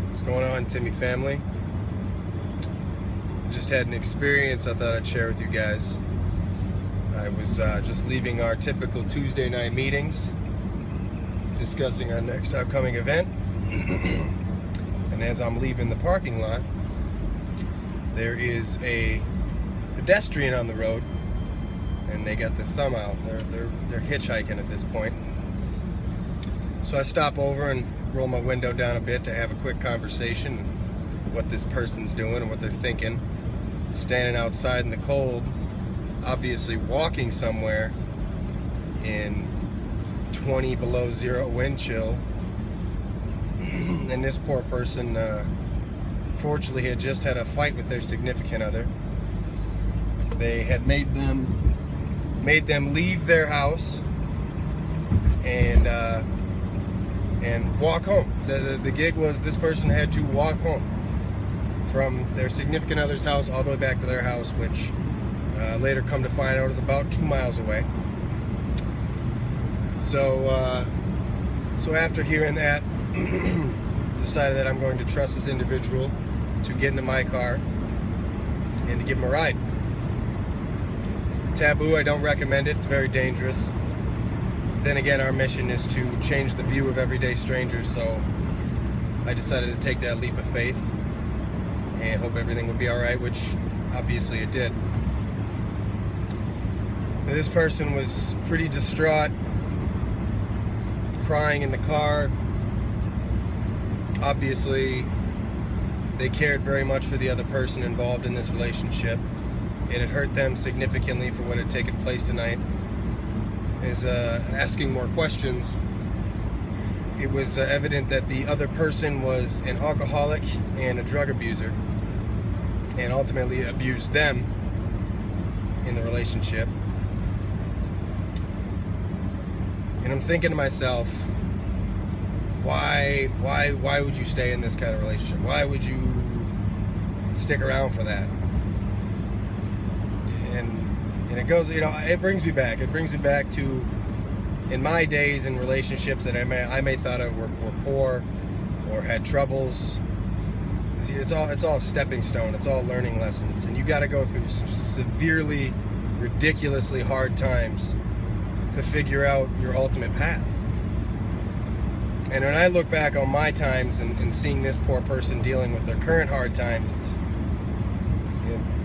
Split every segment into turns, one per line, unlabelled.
What's going on, Timmy family? Just had an experience I thought I'd share with you guys. I was just leaving our typical Tuesday night meetings, discussing our next upcoming event. And as I'm leaving the parking lot, there is a pedestrian on the road, and they got their thumb out. They're hitchhiking at this point. So I stop over and roll my window down a bit to have a quick conversation, what this person's doing and what they're thinking. Standing outside in the cold, obviously walking somewhere in 20 below zero wind chill. And this poor person, fortunately, had just had a fight with their significant other. They had made them leave their house and walk home. The gig was this person had to walk home from their significant other's house all the way back to their house, which later come to find out is about 2 miles away. So after hearing that, decided that I'm going to trust this individual to get into my car and to give him a ride. Taboo, I don't recommend it. It's very dangerous. Then again, our mission is to change the view of everyday strangers, so I decided to take that leap of faith and hope everything would be alright, which obviously it did. This person was pretty distraught, crying in the car. Obviously, they cared very much for the other person involved in this relationship. It had hurt them significantly for what had taken place tonight. Is asking more questions. It was evident that the other person was an alcoholic and a drug abuser, and ultimately abused them in the relationship. And I'm thinking to myself, why would you stay in this kind of relationship? Why would you stick around for that? And it goes, it brings me back. It brings me back to, in my days in relationships that I may thought of were poor or had troubles. See, it's all a stepping stone. It's all learning lessons, and you got to go through some severely, ridiculously hard times to figure out your ultimate path. And when I look back on my times and seeing this poor person dealing with their current hard times, it's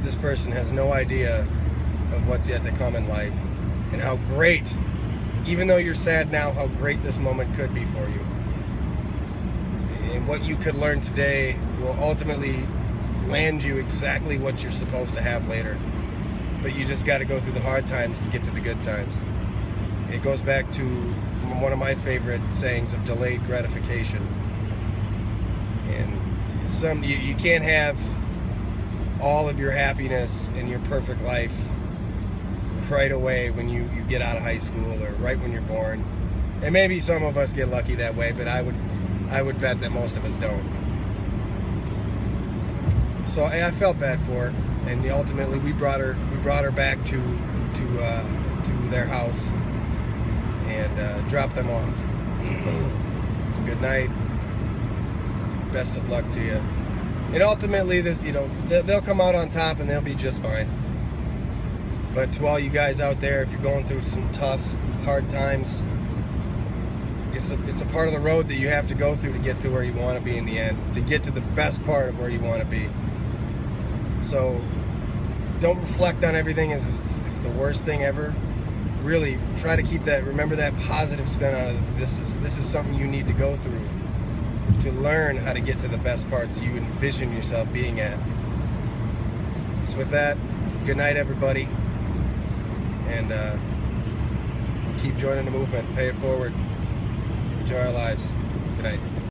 this person has no idea of what's yet to come in life, and how great, even though you're sad now, how great this moment could be for you. And what you could learn today will ultimately land you exactly what you're supposed to have later. But you just got to go through the hard times to get to the good times. It goes back to one of my favorite sayings of delayed gratification. And you can't have all of your happiness and your perfect life right away when you get out of high school or right when you're born. And maybe some of us get lucky that way, but I would bet that most of us don't. So I felt bad for her, and ultimately we brought her back to their house and dropped them off. Good night. Best of luck to you. And ultimately, they'll come out on top and they'll be just fine. But to all you guys out there, if you're going through some tough, hard times, it's a part of the road that you have to go through to get to where you want to be in the end, to get to the best part of where you want to be. So don't reflect on everything as it's the worst thing ever. Really try to remember that positive spin out of it. This is something you need to go through to learn how to get to the best parts you envision yourself being at. So with that, good night, everybody. And keep joining the movement. Pay it forward. Enjoy our lives. Good night.